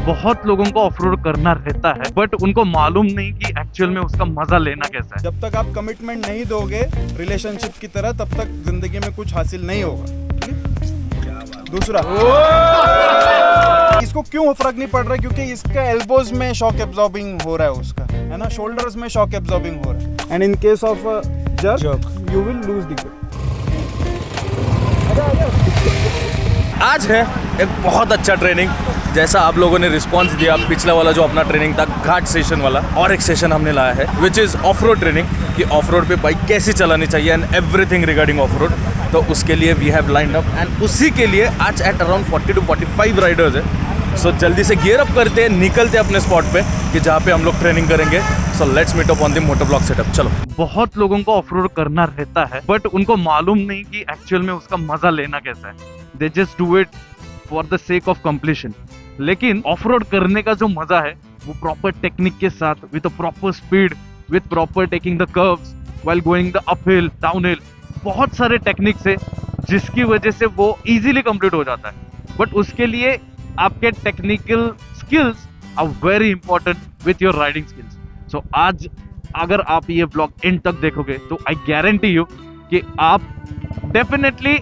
बहुत लोगों को ऑफ रोड करना रहता है बट उनको मालूम नहीं कि एक्चुअल में उसका मजा लेना कैसा है। जब तक आप कमिटमेंट नहीं दोगे रिलेशनशिप की तरह, तब तक जिंदगी में कुछ हासिल नहीं होगा। ठीक है? दूसरा, इसको क्यों फर्क नहीं पड़ रहा है? क्योंकि इसका एल्बोज में शॉक एब्जॉर्बिंग हो रहा है उसका, है ना, शोल्डर्स में शॉक एब्जॉर्बिंग हो रहा है, and in case of jerk you will lose the grip. आज है एक बहुत अच्छा ट्रेनिंग, जैसा आप लोगों ने रिस्पांस दिया। पिछला वाला जो अपना ट्रेनिंग था घाट सेशन वाला, और एक सेशन हमने लाया है which is off road training, कि ऑफ रोड पे बाइक कैसे चलानी चाहिए and everything regarding off road. तो उसके लिए we have lined up and उसी के लिए आज एट अराउंड 40 to 45 राइडर्स है। सो जल्दी से गियर अप करते हैं, निकलते हैं अपने स्पॉट पे कि जहाँ पे हम लोग ट्रेनिंग करेंगे। So let's meet up on the moto block setup. चलो। बहुत लोगों को ऑफ रोड करना रहता है बट उनको मालूम नहीं कि एक्चुअल में उसका मजा लेना कैसा है। They just do it for the sake of completion. लेकिन ऑफ रोड करने का जो मजा है वो प्रॉपर टेक्निक के साथ, with proper speed, with proper taking the curves while going the up hill, down hill, बहुत सारे टेक्निक्स है जिसकी वजह से वो इजीली कंप्लीट हो जाता है। बट उसके लिए आपके technical skills are very important with your riding skills. So आज अगर आप ये ब्लॉग एंड तक देखोगे तो आई गारंटी यू कि आप डेफिनेटली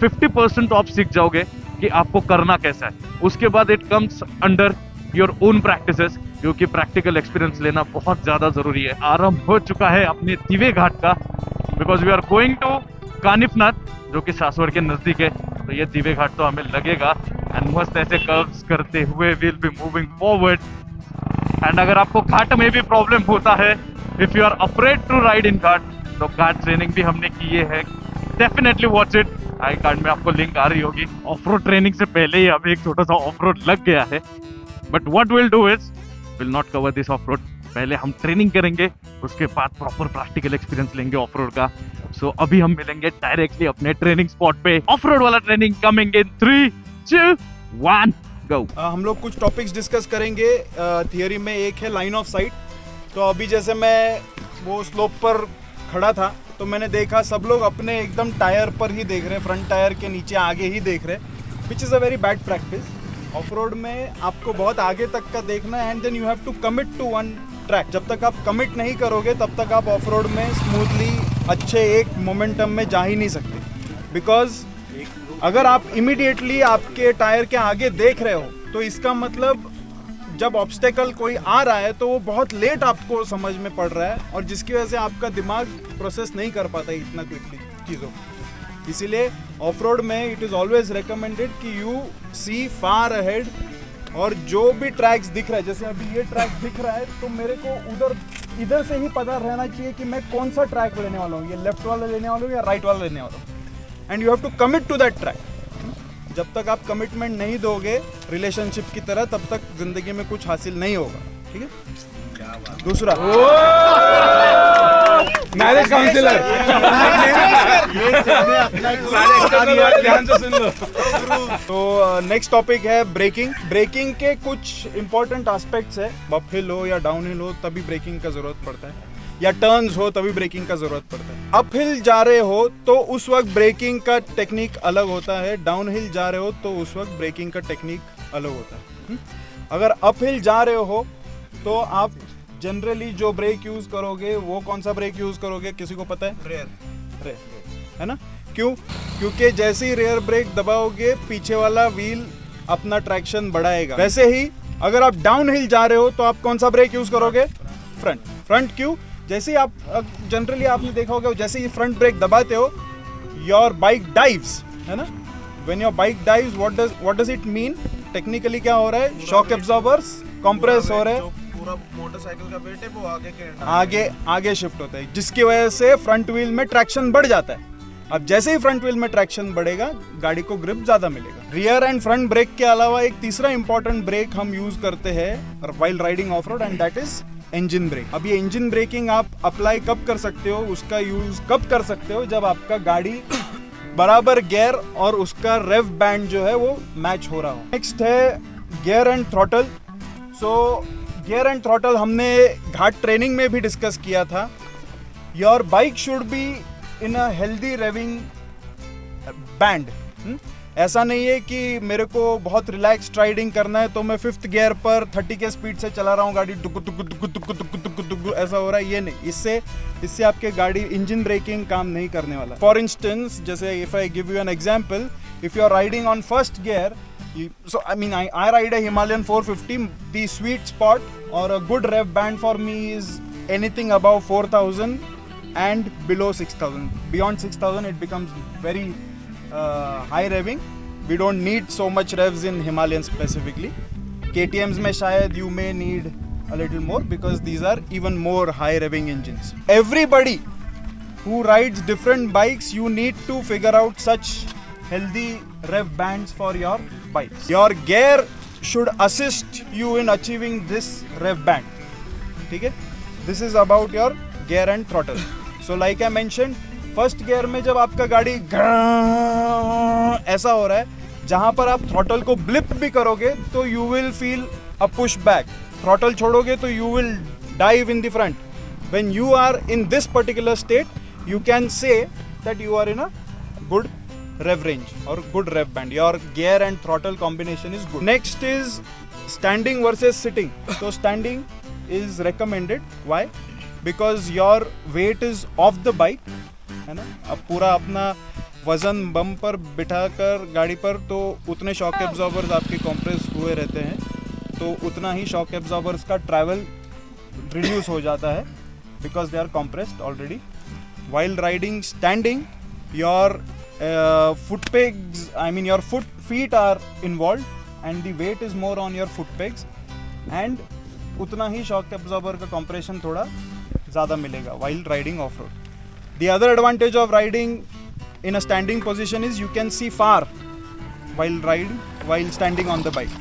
50% ऑफ सीख जाओगे कि आपको करना कैसा है। उसके बाद it comes under your own practices, क्योंकि प्रैक्टिकल एक्सपीरियंस लेना बहुत ज्यादा जरूरी है। आरंभ हो चुका है अपने दिवे घाट का, because we are going to Kanifnath जो कि सासवड़ के नजदीक है। तो ये दिवे घाट तो हमें लगेगा एंड मस्त ऐसे कर्व्स करते हुए will be moving forward. And अगर आपको घाट में भी प्रॉब्लम होता है, if you are afraid to ride in ghat, तो घाट ट्रेनिंग भी हमने किए है। Definitely watch it, I card में आपको लिंक आ रही होगी। ऑफ रोड ट्रेनिंग से पहले ही अभी एक छोटा सा ऑफ रोड लग गया है, but what will do is will not cover this of road. पहले हम ट्रेनिंग करेंगे, उसके बाद प्रॉपर प्रैक्टिकल एक्सपीरियंस लेंगे ऑफ रोड का। सो अभी हम मिलेंगे डायरेक्टली अपने ट्रेनिंग स्पॉट पे। ऑफ रोड वाला ट्रेनिंग कमिंग इन 3, 2, 1 गो। हम लोग कुछ टॉपिक्स डिस्कस करेंगे। थियरी में एक है लाइन ऑफ साइट। तो अभी जैसे मैं वो स्लोप पर खड़ा था तो मैंने देखा सब लोग अपने एकदम टायर पर ही देख रहे हैं, फ्रंट टायर के नीचे आगे ही देख रहे हैं, which is a very bad practice. Off road में आपको बहुत आगे तक का देखना है and then you have to commit to one track. जब तक आप कमिट नहीं करोगे तब तक आप ऑफ रोड में स्मूथली अच्छे एक मोमेंटम में जा ही नहीं सकते। बिकॉज अगर आप इमीडिएटली आपके टायर के आगे देख रहे हो तो इसका मतलब जब ऑब्स्टेकल कोई आ रहा है तो वो बहुत लेट आपको समझ में पड़ रहा है, और जिसकी वजह से आपका दिमाग प्रोसेस नहीं कर पाता इतना क्विकली चीज़ों को। इसीलिए ऑफ रोड में इट इज़ ऑलवेज रिकमेंडेड कि यू सी फार अहेड। और जो भी ट्रैक्स दिख रहा है, जैसे अभी ये ट्रैक दिख रहा है तो मेरे को इधर से ही पता रहना चाहिए कि मैं कौन सा ट्रैक लेने वाला हूँ, ये लेफ्ट वाला लेने वाला हूँ या राइट वाला लेने वाला हूँ। And you have to commit to that track. जब तक आप कमिटमेंट नहीं दोगे रिलेशनशिप की तरह, तब तक जिंदगी में कुछ हासिल नहीं होगा। ठीक है? दूसरा, मैरिज काउंसलर ध्यान से सुन लो। तो नेक्स्ट टॉपिक है ब्रेकिंग। ब्रेकिंग के कुछ इंपॉर्टेंट एस्पेक्ट्स है। अप हिल हो या डाउन हिल हो तभी ब्रेकिंग का जरूरत पड़ता है, या टर्न्स हो तभी ब्रेकिंग का जरूरत पड़ता है। अप हिल जा रहे हो तो उस वक्त ब्रेकिंग का टेक्निक अलग होता है, डाउन हिल जा रहे हो तो उस वक्त ब्रेकिंग का टेक्निक अलग होता है। अगर अप हिल जा रहे हो तो आप जनरली जो ब्रेक यूज करोगे वो कौन सा ब्रेक यूज करोगे, किसी को पता है? रेयर, है ना? क्यों? क्योंकि जैसे ही रेयर ब्रेक दबाओगे पीछे वाला व्हील अपना ट्रैक्शन बढ़ाएगा। वैसे ही अगर आप डाउन हिल जा रहे हो तो आप कौन सा ब्रेक यूज करोगे? फ्रंट। क्यों? जैसे ही आप जनरली आपने देखा होगा, जैसे ही फ्रंट ब्रेक दबाते हो योर बाइक डाइव्स, है ना? When your bike dives what does it mean? Technically क्या हो रहा है? शॉक एब्जॉर्बर्स कंप्रेस हो रहे हैं, पूरा मोटरसाइकिल का वेट है वो आगे शिफ्ट होता है, जिसकी वजह से फ्रंट व्हील में ट्रैक्शन बढ़ जाता है। अब जैसे ही फ्रंट व्हील में ट्रैक्शन बढ़ेगा गाड़ी को ग्रिप ज्यादा मिलेगा। रियर एंड फ्रंट ब्रेक के अलावा एक तीसरा इंपॉर्टेंट ब्रेक हम यूज करते हैं while riding off road, and that is engine brake. अब ये इंजन ब्रेकिंग आप अप्लाई कब कर सकते हो, उसका यूज कब कर सकते हो? जब आपका गाड़ी बराबर गियर और उसका रेव बैंड जो है वो मैच हो रहा हो। नेक्स्ट है gear and throttle. So gear and throttle हमने घाट ट्रेनिंग में भी डिस्कस किया था। Your bike should be in a healthy raving band. ऐसा नहीं है कि मेरे को बहुत रिलैक्स्ड राइडिंग करना है तो मैं 5th गियर पर 30 के स्पीड से चला रहा हूँ गाड़ी, टुक टुक टुक टुक टुक टुक टुक टुक ऐसा हो रहा है, ये नहीं। इससे आपके गाड़ी इंजन ब्रेकिंग काम नहीं करने वाला। फॉर इंस्टेंस, जैसे if I give you an example, if you are riding on first gear, so I mean I ride a Himalayan 450. The sweet spot or a good rev band for me is anything above 4,000 and below 6,000. Beyond 6,000 it becomes very high revving. We don't need so much revs in Himalayan specifically. KTMs में शायद you may need a little more because these are even more high revving engines. Everybody who rides different bikes, you need to figure out such healthy rev bands for your bikes. Your gear should assist you in achieving this rev band. ठीक है? This is about your gear and throttle. So like I mentioned, first gear में जब आपका गाड़ी ऐसा हो रहा है, जहां पर आप थ्रॉटल को ब्लिप भी करोगे तो you will feel a push back, throttle छोड़ोगे तो you will dive in the front. When you are in this particular state, you can say that you are in a good rev range or good rev band. Your gear and throttle combination is good. Next is standing versus sitting. So standing is recommended. Why? Because your weight is off the bike, है ना. अब पूरा अपना वजन बम पर बिठाकर गाड़ी पर, तो उतने शॉक एब्जॉर्बर्स आपके कंप्रेस हुए रहते हैं, तो उतना ही शॉक एब्जॉर्बर्स का ट्रैवल रिड्यूस हो जाता है because they are compressed already. While riding standing, your foot pegs, I mean your feet are involved and the weight is more on your foot pegs, and उतना ही shock absorber का compression थोड़ा ज़्यादा मिलेगा while riding off road. The other advantage of riding in a standing position is you can see far while standing on the bike,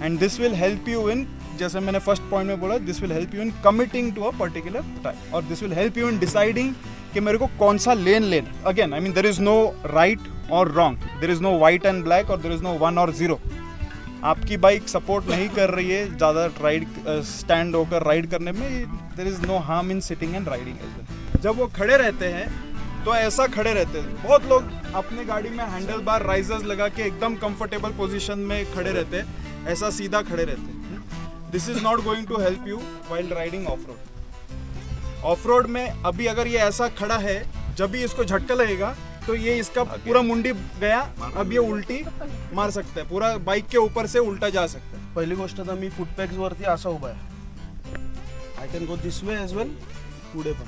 and this will help you in, जैसे मैंने first point में बोला, this will help you in committing to a particular time, or this will help you in deciding कि मेरे को कौन सा lane लेना. Again I mean there is no right और wrong, there is no white and black, और there is no 1 और 0. आपकी बाइक सपोर्ट नहीं कर रही है ज़्यादा राइड स्टैंड होकर राइड करने में, there is no harm in sitting and riding as well. जब वो खड़े रहते हैं तो ऐसा खड़े रहते हैं. बहुत लोग अपने गाड़ी में हैंडल बार राइजर्स लगा के एकदम कंफर्टेबल पोजिशन में खड़े रहते हैं, ऐसा सीधा खड़े रहते हैं. This is not going to help you while riding off road. Off road में अभी अगर ये ऐसा खड़ा है, जब भी इसको झटका लगेगा तो ये इसका पूरा मुंडी गया, अब ये उल्टी मार सकता है, पूरा बाइक के ऊपर से उल्टा जा सकता है. पहिली गोष्ट तर मी फुटपॅक्स वरती असा उभा आहे, I can go this way as well, पुढे पण.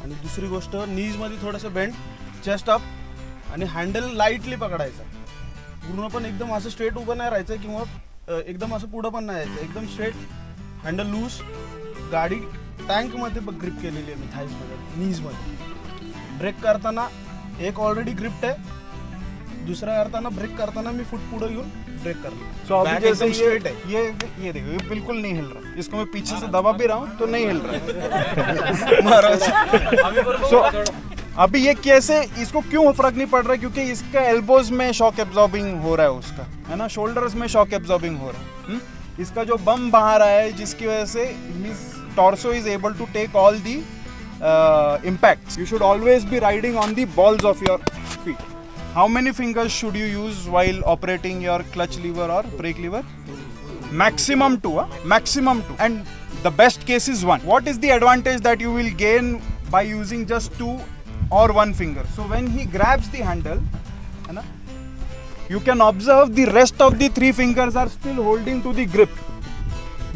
आणि दुसरी गोष्ट, नीज मध्ये थोडंसं बेंड, चेस्ट अप, आणि हँडल लाईटली पकडायचा. पूर्ण पण एकदम असं स्ट्रेट उभं नाही राहायचं किंवा एकदम असं पुढं पण नाही यायचं, एकदम स्ट्रेट, हँडल लूज. गाडी टँकमध्ये ग्रिप केलेली आहे मी, थाईजमध्ये, नीजमध्ये. ब्रेक करताना एक ऑलरेडी ग्रिप्ट आहे, दुसरा करताना ब्रेक करताना मी फुट पुढे घेऊन ब्रेक करणार. सो अभी जैसे ये देखो, ये बिल्कुल नहीं हिल रहा. इसको मैं पीछे से दबा भी रहा हूँ तो नहीं हिल रहा. सो अभी ये कैसे, इसको क्यों फर्क नहीं पड़ रहा है? क्योंकि इसका एल्बोज में शॉक एब्जॉर्बिंग हो रहा है उसका, है ना, शोल्डर्स में शॉक एब्जॉर्बिंग हो रहा है. इसका जो बम बाहर आया है, जिसकी वजह से torso is able to take all the impacts. You should always be riding on the balls of your feet. How many fingers should you use while operating your clutch lever or brake lever? Maximum 2, maximum 2. And the best case is 1. What is the advantage that you will gain by using just 2 or 1 finger? So when he grabs the handle, you can observe the rest of the 3 fingers are still holding to the grip.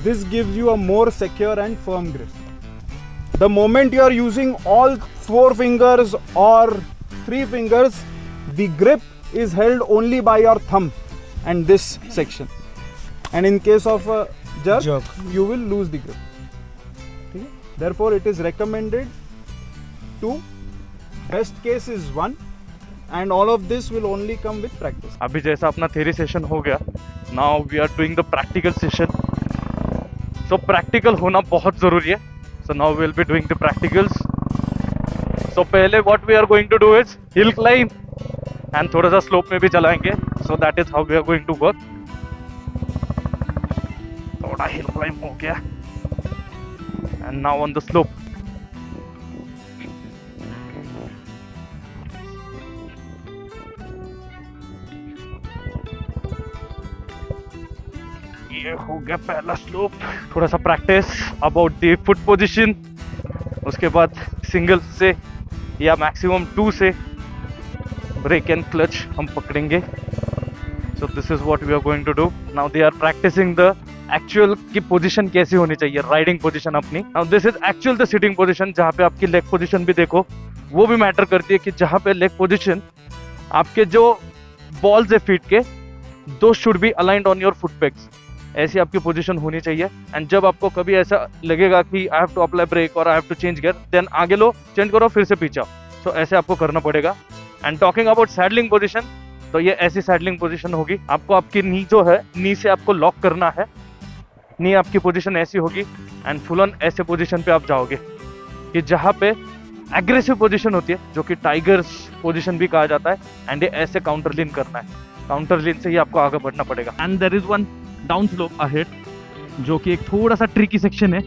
This gives you a more secure and firm grip. The moment you are using all 4 fingers or 3 fingers, the grip is held only by your thumb and this section. And in case of a jerk, you will lose the grip. Okay? Therefore, it is recommended 2. Best case is 1. And all of this will only come with practice. अभी जैसा अपना theory session हो गया, now we are doing the practical session. So practical होना बहुत ज़रूरी है. So now we will be doing the practicals. So पहले what we are going to do is hill climb and थोड़ा सा slope में भी चलाएंगे. So that is how we are going to work. थोड़ा hill climb हो गया and now on the slope. हो गया पहला स्लोप, थोड़ा सा practice about the foot position, उसके बाद सिंगल से या मैक्सिमम 2 से ब्रेक एंड क्लच हम पकड़ेंगे. So this is what we are going to do. Now they are practicing the actual की पोजीशन कैसी होनी चाहिए, राइडिंग पोजीशन अपनी. Now this is actual the sitting position, जहाँ पे आपकी लेग पोजीशन भी देखो वो भी मैटर करती है कि जहाँ पे लेग पोजीशन आपके जो बॉल्स है फीट के, दो should be aligned on your foot pegs. ऐसी आपकी पोजीशन होनी चाहिए. एंड जब आपको कभी ऐसा लगेगा कि I have to apply brake और I have to change gear, then आगे लो, चेंज करो, फिर से पीछे आओ. सो ऐसे आपको करना पड़ेगा. And talking about saddling position, तो ये ऐसी सैडलिंग पोजीशन होगी, आपको आपकी नी जो है, नी से आपको लॉक करना है. नी आपकी पोजीशन ऐसी होगी एंड फुल ऑन ऐसे पोजीशन पे आप जाओगे कि जहाँ पे एग्रेसिव पोजीशन होती है, जो कि टाइगर्स पोजीशन भी कहा जाता है. एंड ये ऐसे काउंटर लीन करना है, काउंटर लीन से ही आपको आगे बढ़ना पड़ेगा. And there is one down slope ahead, जो कि एक थोड़ा सा ट्रिकी सेक्शन है.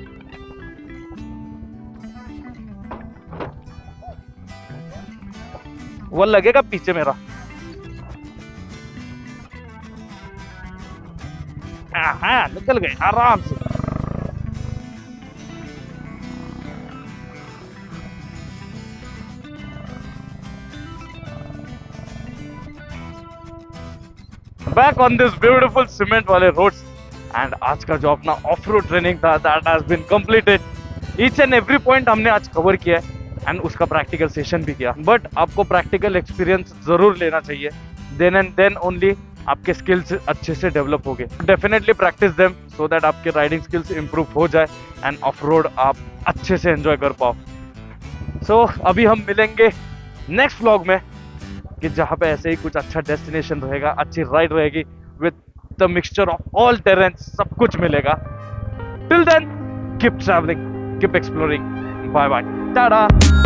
वो लगेगा पीछे मेरा. हाँ, निकल गए आराम से. Back on this beautiful cement वाले रोड्स. एंड आज का जो अपना ऑफ रोड ट्रेनिंग था, that has been completed. Each and every point हमने आज कवर किया है एंड उसका प्रैक्टिकल सेशन भी किया. बट आपको प्रैक्टिकल एक्सपीरियंस जरूर लेना चाहिए, देन एंड देन ओनली आपके स्किल्स अच्छे से डेवलप होंगे. Definitely practice them so that आपके राइडिंग स्किल्स इंप्रूव हो जाए एंड ऑफ रोड आप अच्छे से एंजॉय कर पाओ. सो अभी हम मिलेंगे नेक्स्ट व्लॉग में, कि जहाँ पे ऐसे ही कुछ अच्छा डेस्टिनेशन रहेगा, अच्छी राइड रहेगी with the mixture of all terrains, सब कुछ मिलेगा. Till then keep travelling, keep exploring. Bye bye, Tata.